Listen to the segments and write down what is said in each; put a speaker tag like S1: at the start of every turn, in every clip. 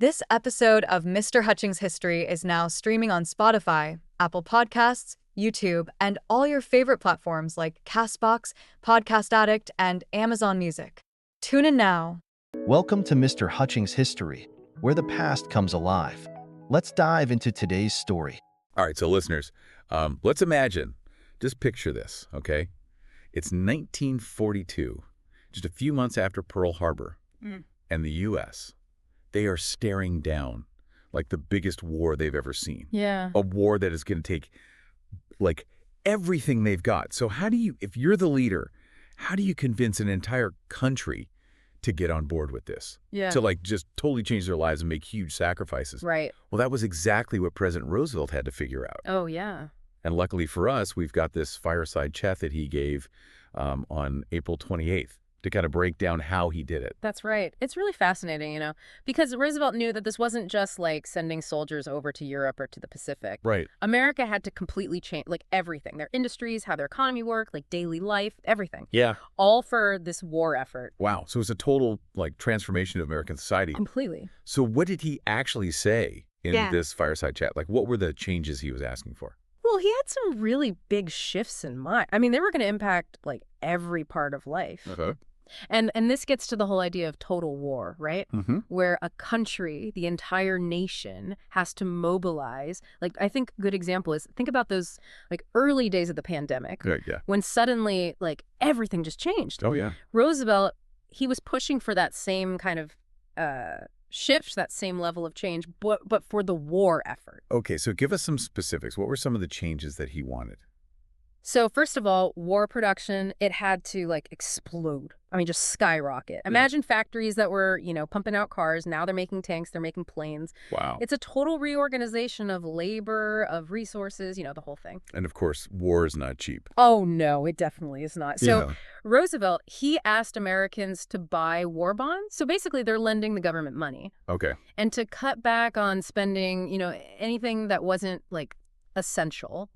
S1: This episode of Mr. Hutchings History is now streaming on Spotify, Apple Podcasts, YouTube, and all your favorite platforms like Castbox, Podcast Addict, and Amazon Music. Tune in now.
S2: Welcome to Mr. Hutchings History, where the past comes alive. Let's dive into today's story.
S3: All right, so listeners, let's imagine, just picture this, okay? It's 1942, just a few months after Pearl Harbor, and the U.S., they are staring down like the biggest war they've ever seen.
S4: Yeah.
S3: A war that is going to take, like, everything they've got. So how do you, if you're the leader, how do you convince an entire country to get on board with this?
S4: Yeah.
S3: To, like, just totally change their lives and make huge sacrifices.
S4: Right.
S3: Well, that was exactly what President Roosevelt had to figure out.
S4: Oh, yeah.
S3: And luckily for us, we've got this fireside chat that he gave on April 28th to kind of break down how he did it.
S4: That's right. It's really fascinating, because Roosevelt knew that this wasn't just like sending soldiers over to Europe or to the Pacific.
S3: Right.
S4: America had to completely change, like, everything. Their industries, how their economy worked, like daily life, everything.
S3: Yeah.
S4: All for this war effort.
S3: Wow. So it's a total, like, transformation of American society.
S4: Completely.
S3: So what did he actually say in this fireside chat? Like, what were the changes he was asking for?
S4: Well, he had some really big shifts in mind. I mean, they were going to impact, like, every part of life.
S3: Okay.
S4: And this gets to the whole idea of total war, right?
S3: Mm-hmm.
S4: Where a country, the entire nation, has to mobilize. Like, I think a good example is, think about those, like, early days of the pandemic.
S3: Yeah.
S4: When suddenly, like, everything just changed.
S3: Oh, yeah.
S4: Roosevelt, he was pushing for that same kind of shift, that same level of change, but for the war effort.
S3: Okay, so give us some specifics. What were some of the changes that he wanted?
S4: So first of all, war production, it had to, like, explode. I mean, just skyrocket. Imagine factories that were, pumping out cars. Now they're making tanks, they're making planes.
S3: Wow.
S4: It's a total reorganization of labor, of resources, the whole thing.
S3: And of course, war is not cheap.
S4: Oh, no, it definitely is not. So
S3: Yeah.
S4: Roosevelt, he asked Americans to buy war bonds. So basically, they're lending the government money.
S3: Okay.
S4: And to cut back on spending, anything that wasn't, like, essential.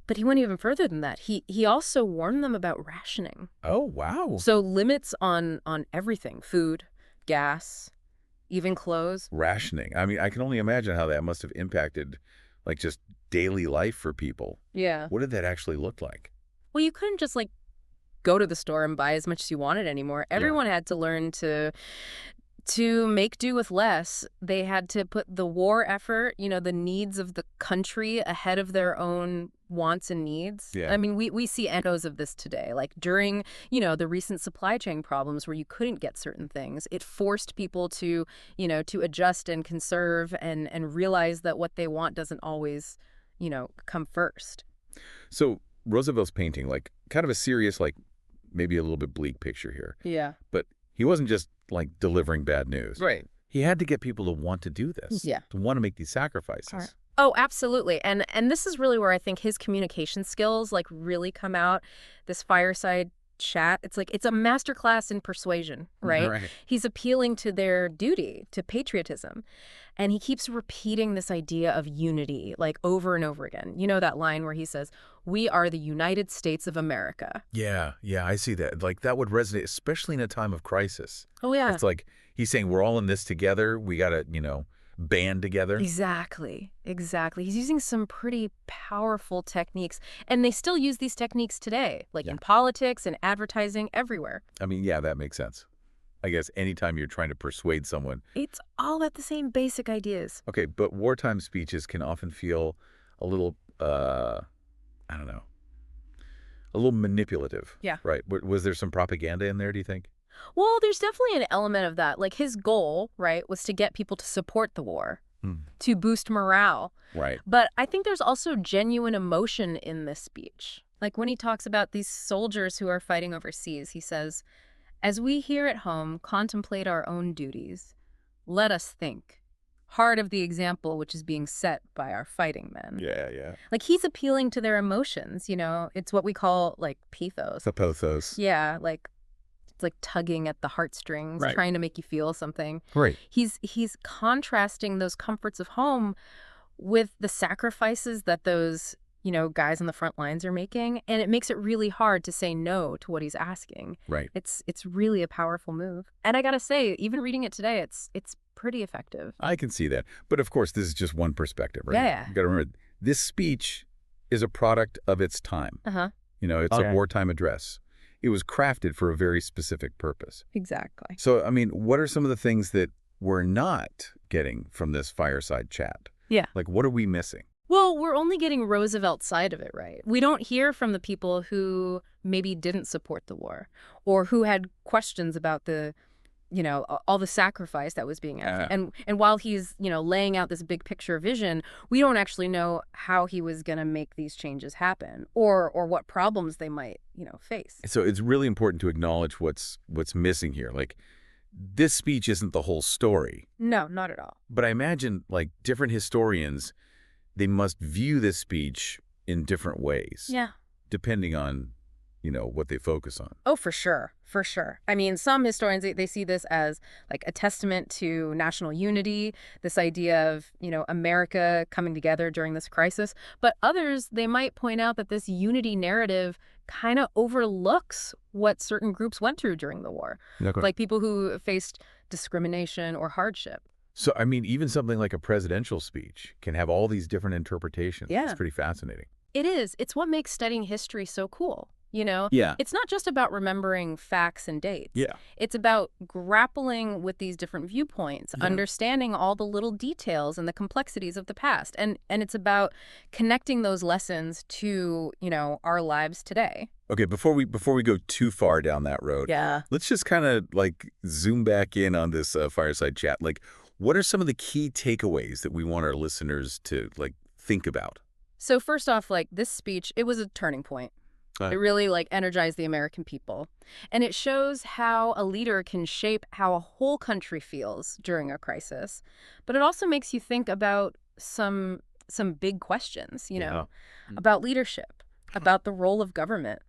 S4: But he went even further than that. He also warned them about rationing.
S3: Oh, wow.
S4: So limits on everything, food, gas, even clothes.
S3: Rationing. I mean, I can only imagine how that must have impacted, like, just daily life for people.
S4: Yeah.
S3: What did that actually look like?
S4: Well, you couldn't just, like, go to the store and buy as much as you wanted anymore. Everyone had to learn to make do with less. They had to put the war effort, the needs of the country ahead of their own wants and needs.
S3: Yeah.
S4: I mean, we see echoes of this today. Like during, the recent supply chain problems where you couldn't get certain things, it forced people to, to adjust and conserve and realize that what they want doesn't always, come first.
S3: So Roosevelt's painting, like, kind of a serious, like, maybe a little bit bleak picture here.
S4: Yeah.
S3: But he wasn't just, like, delivering bad news.
S4: Right.
S3: He had to get people to want to do this.
S4: Yeah.
S3: To want to make these sacrifices.
S4: Right. Oh, absolutely. And this is really where I think his communication skills, like, really come out. This fireside chat, it's like, it's a masterclass in persuasion, right?
S3: Right.
S4: He's appealing to their duty, to patriotism. And he keeps repeating this idea of unity, like, over and over again. You know that line where he says, "We are the United States of America."
S3: Yeah, I see that. Like, that would resonate, especially in a time of crisis.
S4: Oh, yeah.
S3: It's like he's saying we're all in this together. We got to, band together.
S4: Exactly. He's using some pretty powerful techniques. And they still use these techniques today, like in politics and advertising, everywhere.
S3: I mean, yeah, that makes sense. I guess anytime you're trying to persuade someone.
S4: It's all about the same basic ideas.
S3: Okay, but wartime speeches can often feel a little, a little manipulative.
S4: Yeah.
S3: Right? Was there some propaganda in there, do you think?
S4: Well, there's definitely an element of that. Like, his goal, right, was to get people to support the war, to boost morale.
S3: Right.
S4: But I think there's also genuine emotion in this speech. Like, when he talks about these soldiers who are fighting overseas, he says, "As we here at home contemplate our own duties, let us think hard of the example which is being set by our fighting men."
S3: Yeah.
S4: Like, he's appealing to their emotions, It's what we call, like, pathos.
S3: The Pathos.
S4: Yeah, like, it's like tugging at the heartstrings,
S3: Right.
S4: trying to make you feel something.
S3: Right.
S4: He's contrasting those comforts of home with the sacrifices that those, guys on the front lines are making, and it makes it really hard to say no to what he's asking.
S3: Right.
S4: It's really a powerful move. And I gotta say, even reading it today, it's pretty effective.
S3: I can see that. But of course, this is just one perspective, right?
S4: Yeah.
S3: You got to remember, this speech is a product of its time.
S4: Uh-huh.
S3: It's a wartime address. It was crafted for a very specific purpose.
S4: Exactly.
S3: So, I mean, what are some of the things that we're not getting from this fireside chat?
S4: Yeah.
S3: Like, what are we missing?
S4: Well, we're only getting Roosevelt's side of it, right? We don't hear from the people who maybe didn't support the war or who had questions about the, all the sacrifice that was being asked. And while he's, laying out this big picture vision, we don't actually know how he was going to make these changes happen or what problems they might, face.
S3: So it's really important to acknowledge what's missing here. Like, this speech isn't the whole story.
S4: No, not at all.
S3: But I imagine, like, different historians, they must view this speech in different ways.
S4: Yeah.
S3: Depending on, what they focus on.
S4: Oh, for sure. For sure. I mean, some historians, they see this as like a testament to national unity, this idea of, America coming together during this crisis. But others, they might point out that this unity narrative kind of overlooks what certain groups went through during the war.
S3: Okay.
S4: Like people who faced discrimination or hardship.
S3: So, I mean, even something like a presidential speech can have all these different interpretations.
S4: Yeah.
S3: It's pretty fascinating.
S4: It is. It's what makes studying history so cool.
S3: Yeah.
S4: It's not just about remembering facts and dates.
S3: Yeah.
S4: It's about grappling with these different viewpoints, understanding all the little details and the complexities of the past. And it's about connecting those lessons to, our lives today.
S3: Okay, before we go too far down that road, let's just kind of like zoom back in on this fireside chat. Like, what are some of the key takeaways that we want our listeners to like think about?
S4: So first off, like this speech, it was a turning point. It really energized the American people. And it shows how a leader can shape how a whole country feels during a crisis. But it also makes you think about some big questions, about leadership, about the role of government,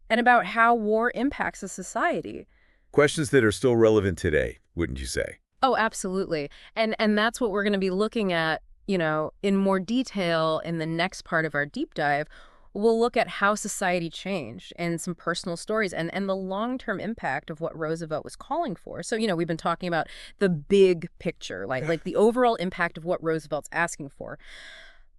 S4: and about how war impacts a society.
S3: Questions that are still relevant today, wouldn't you say?
S4: Oh, absolutely. And that's what we're going to be looking at, in more detail in the next part of our deep dive. We'll look at how society changed and some personal stories and the long-term impact of what Roosevelt was calling for. So, we've been talking about the big picture, like the overall impact of what Roosevelt's asking for.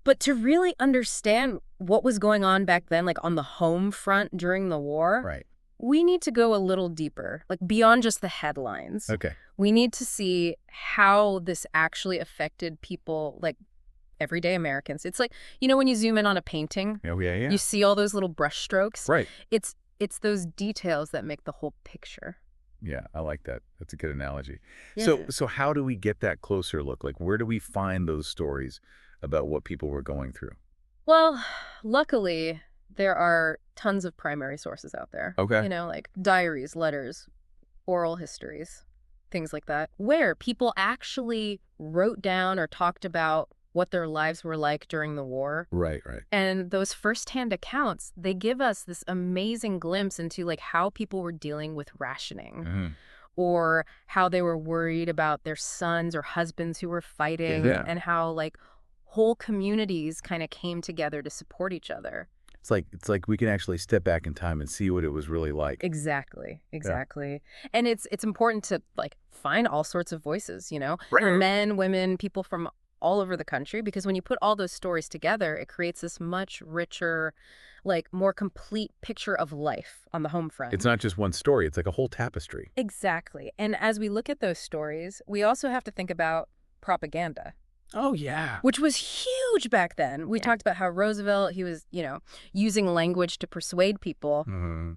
S4: But to really understand what was going on back then, like on the home front during the war, we need to go a little deeper, like beyond just the headlines.
S3: Okay.
S4: We need to see how this actually affected people, like everyday Americans. It's like, when you zoom in on a painting, you see all those little brush strokes.
S3: Right.
S4: It's those details that make the whole picture.
S3: Yeah, I like that. That's a good analogy.
S4: Yeah.
S3: So how do we get that closer look? Like, where do we find those stories about what people were going through?
S4: Well, luckily, there are tons of primary sources out there.
S3: Okay.
S4: Like diaries, letters, oral histories, things like that, where people actually wrote down or talked about what their lives were like during the war.
S3: Right.
S4: And those firsthand accounts, they give us this amazing glimpse into like how people were dealing with rationing or how they were worried about their sons or husbands who were fighting and how like whole communities kind of came together to support each other.
S3: It's like we can actually step back in time and see what it was really like.
S4: Exactly. And it's important to like find all sorts of voices,
S3: Right.
S4: Men, women, people from all over the country, because when you put all those stories together, it creates this much richer, like more complete picture of life on the home front.
S3: It's not just one story. It's like a whole tapestry.
S4: Exactly. And as we look at those stories, we also have to think about propaganda.
S3: Oh, yeah.
S4: Which was huge back then. We talked about how Roosevelt, he was, using language to persuade people.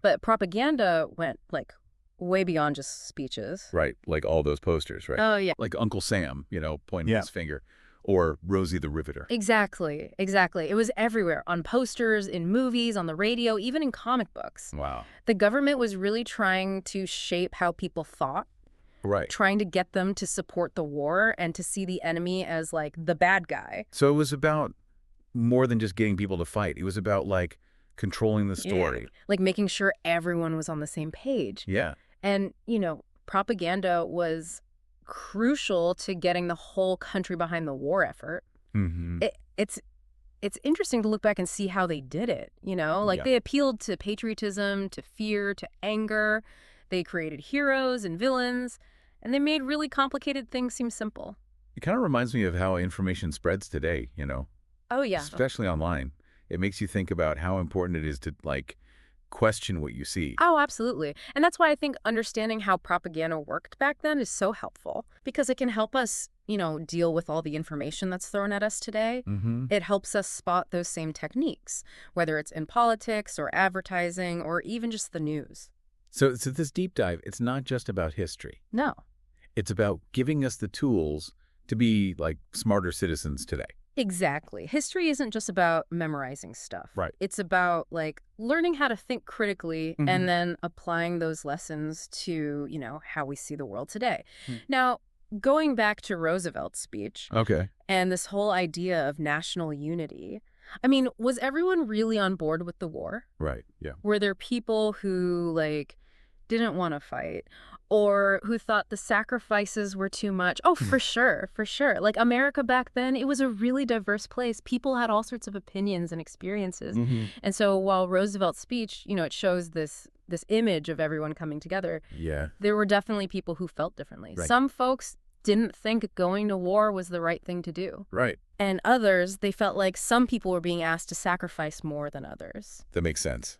S4: But propaganda went like way beyond just speeches.
S3: Right. Like all those posters, right?
S4: Oh, yeah.
S3: Like Uncle Sam, pointing his finger. Or Rosie the Riveter.
S4: Exactly. It was everywhere, on posters, in movies, on the radio, even in comic books.
S3: Wow.
S4: The government was really trying to shape how people thought.
S3: Right.
S4: Trying to get them to support the war and to see the enemy as like the bad guy.
S3: So it was about more than just getting people to fight. It was about like controlling the story.
S4: Yeah. Like making sure everyone was on the same page.
S3: Yeah.
S4: And, propaganda was crucial to getting the whole country behind the war effort. It's interesting to look back and see how they did it, They appealed to patriotism, to fear, to anger. They created heroes and villains. And they made really complicated things seem simple.
S3: It kind of reminds me of how information spreads today,
S4: Oh, yeah.
S3: especially online. It makes you think about how important it is to, question what you see.
S4: Oh, absolutely. And that's why I think understanding how propaganda worked back then is so helpful, because it can help us, deal with all the information that's thrown at us today.
S3: Mm-hmm.
S4: It helps us spot those same techniques, whether it's in politics or advertising or even just the news.
S3: So this deep dive, it's not just about history.
S4: No.
S3: It's about giving us the tools to be, smarter citizens today.
S4: Exactly. History isn't just about memorizing stuff.
S3: Right.
S4: It's about, learning how to think critically and then applying those lessons to, how we see the world today. Now, going back to Roosevelt's speech
S3: Okay.
S4: and this whole idea of national unity, I mean, was everyone really on board with the war?
S3: Right, yeah.
S4: Were there people who, didn't want to fight or who thought the sacrifices were too much? Oh, for sure, for sure. America back then, it was a really diverse place. People had all sorts of opinions and experiences. And so while Roosevelt's speech, it shows this image of everyone coming together,
S3: Yeah.
S4: there were definitely people who felt differently.
S3: Right.
S4: Some folks didn't think going to war was the right thing to do.
S3: Right.
S4: And others, they felt like some people were being asked to sacrifice more than others.
S3: That makes sense.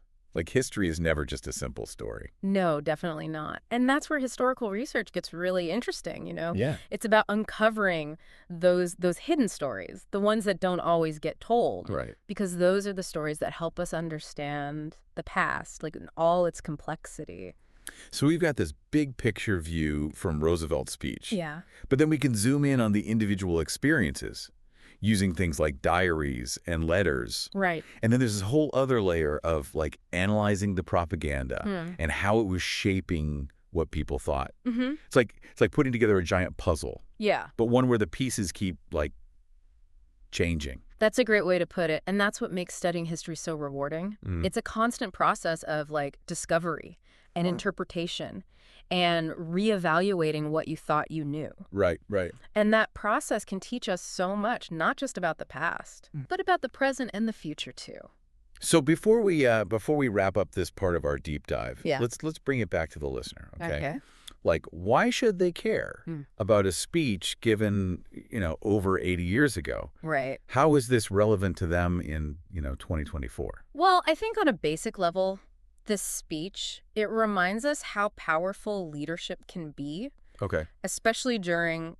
S3: History is never just a simple story.
S4: No, definitely not. And that's where historical research gets really interesting,
S3: Yeah.
S4: It's about uncovering those hidden stories, the ones that don't always get told.
S3: Right.
S4: Because those are the stories that help us understand the past, in all its complexity.
S3: So we've got this big picture view from Roosevelt's speech.
S4: Yeah.
S3: But then we can zoom in on the individual experiences using things like diaries and letters.
S4: Right.
S3: And then there's this whole other layer of analyzing the propaganda and how it was shaping what people thought.
S4: Mm-hmm.
S3: It's like putting together a giant puzzle,
S4: Yeah.
S3: but one where the pieces keep changing.
S4: That's a great way to put it. And that's what makes studying history so rewarding. It's a constant process of discovery and interpretation and reevaluating what you thought you knew.
S3: Right, right.
S4: And that process can teach us so much, not just about the past, but about the present and the future too.
S3: So before we wrap up this part of our deep dive,
S4: Yeah.
S3: let's bring it back to the listener, okay?
S4: Okay.
S3: Why should they care about a speech given, over 80 years ago?
S4: Right.
S3: How is this relevant to them in, 2024?
S4: Well, I think on a basic level, this speech, it reminds us how powerful leadership can be,
S3: Okay.
S4: especially during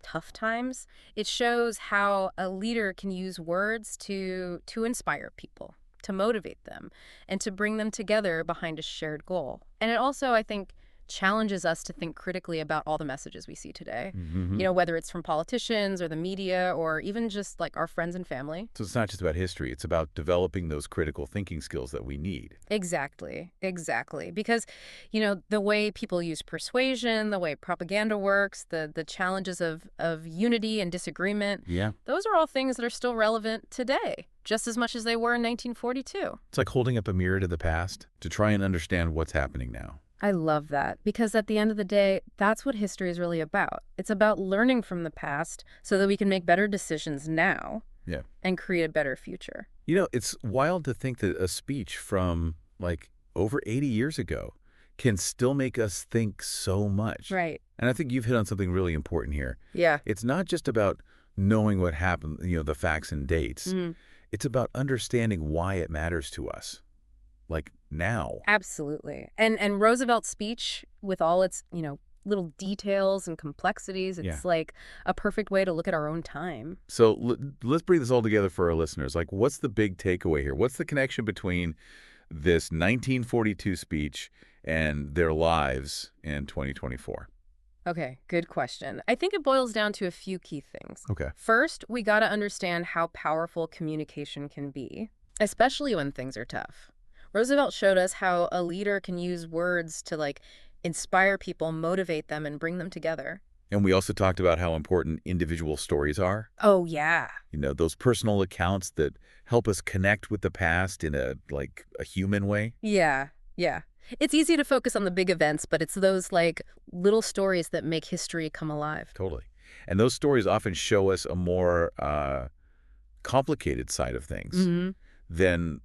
S4: tough times. It shows how a leader can use words to inspire people, to motivate them, and to bring them together behind a shared goal. And it also, I think, challenges us to think critically about all the messages we see today, whether it's from politicians or the media or even just our friends and family.
S3: So it's not just about history. It's about developing those critical thinking skills that we need.
S4: Exactly. Because, the way people use persuasion, the way propaganda works, the challenges of unity and disagreement,
S3: Yeah.
S4: those are all things that are still relevant today, just as much as they were in 1942.
S3: It's like holding up a mirror to the past to try and understand what's happening now.
S4: I love that, because at the end of the day, that's what history is really about. It's about learning from the past so that we can make better decisions now and create a better future.
S3: It's wild to think that a speech from over 80 years ago can still make us think so much.
S4: Right.
S3: And I think you've hit on something really important here.
S4: Yeah.
S3: It's not just about knowing what happened, the facts and dates. It's about understanding why it matters to us. Now.
S4: Absolutely. And Roosevelt's speech, with all its, little details and complexities, it's a perfect way to look at our own time.
S3: So let's bring this all together for our listeners. What's the big takeaway here? What's the connection between this 1942 speech and their lives in 2024?
S4: Okay, good question. I think it boils down to a few key things.
S3: Okay.
S4: First, we got to understand how powerful communication can be, especially when things are tough. Roosevelt showed us how a leader can use words to inspire people, motivate them, and bring them together.
S3: And we also talked about how important individual stories are.
S4: Oh, yeah.
S3: Those personal accounts that help us connect with the past in a human way.
S4: Yeah. It's easy to focus on the big events, but it's those little stories that make history come alive.
S3: Totally. And those stories often show us a more complicated side of things than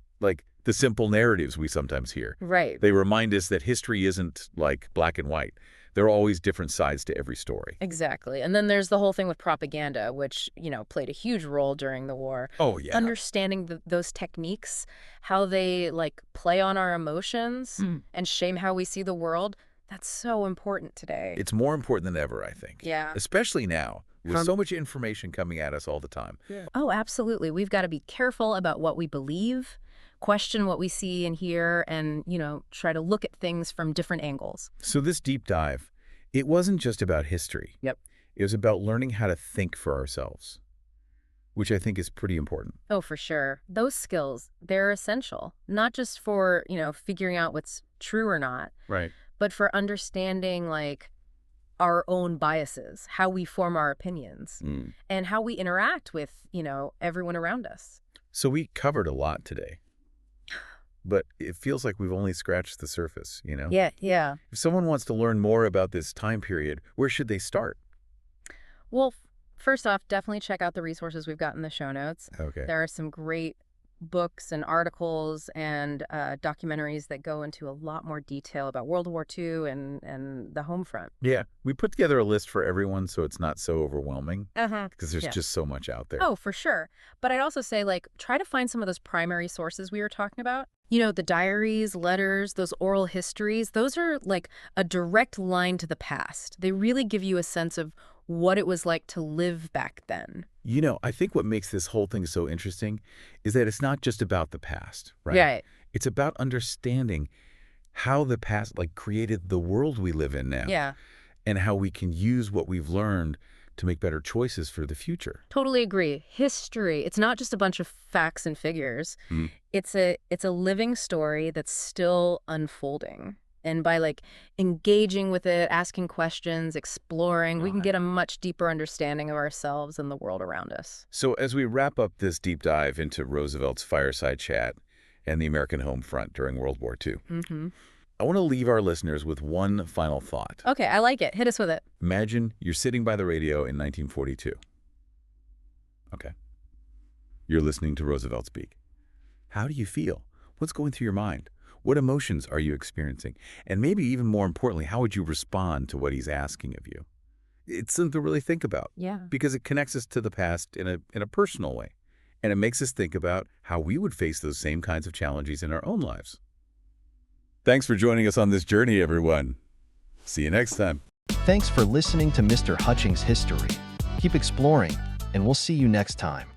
S3: the simple narratives we sometimes hear.
S4: Right.
S3: They remind us that history isn't black and white, There are always different sides to every story.
S4: Exactly. And then there's the whole thing with propaganda, which, played a huge role during the war.
S3: Oh, yeah.
S4: Understanding those techniques, how they, play on our emotions and shame how we see the world, that's so important today.
S3: It's more important than ever, I think.
S4: Yeah.
S3: Especially now, with so much information coming at us all the time.
S4: Yeah. Oh, absolutely. We've got to be careful about what we believe, question what we see and hear, and, try to look at things from different angles.
S3: So this deep dive, it wasn't just about history.
S4: Yep.
S3: It was about learning how to think for ourselves, which I think is pretty important.
S4: Oh, for sure. Those skills, they're essential, not just for, figuring out what's true or not,
S3: Right.
S4: but for understanding, our own biases, how we form our opinions, and how we interact with, everyone around us.
S3: So we covered a lot today, but it feels like we've only scratched the surface,
S4: Yeah, yeah.
S3: If someone wants to learn more about this time period, where should they start?
S4: Well, first off, definitely check out the resources we've got in the show notes.
S3: Okay.
S4: There are some great books and articles and documentaries that go into a lot more detail about World War II and the home front.
S3: Yeah, we put together a list for everyone so it's not so overwhelming because there's
S4: Yeah.
S3: just so much out there.
S4: Oh, for sure. But I'd also say, try to find some of those primary sources we were talking about. The diaries, letters, those oral histories, those are a direct line to the past. They really give you a sense of what it was like to live back then.
S3: I think what makes this whole thing so interesting is that it's not just about the past, right?
S4: Right.
S3: It's about understanding how the past created the world we live in now.
S4: Yeah.
S3: And how we can use what we've learned to make better choices for the future.
S4: Totally agree. History, it's not just a bunch of facts and figures. It's a living story that's still unfolding. And by engaging with it, asking questions, exploring, we can get a much deeper understanding of ourselves and the world around us.
S3: So as we wrap up this deep dive into Roosevelt's fireside chat and the American home front during World War II, I want to leave our listeners with one final thought.
S4: Okay, I like it. Hit us with it.
S3: Imagine you're sitting by the radio in 1942. Okay. You're listening to Roosevelt speak. How do you feel? What's going through your mind? What emotions are you experiencing? And maybe even more importantly, how would you respond to what he's asking of you? It's something to really think about.
S4: Yeah.
S3: Because it connects us to the past in a personal way. And it makes us think about how we would face those same kinds of challenges in our own lives. Thanks for joining us on this journey, everyone. See you next time.
S2: Thanks for listening to Mr. Hutchings History. Keep exploring, and we'll see you next time.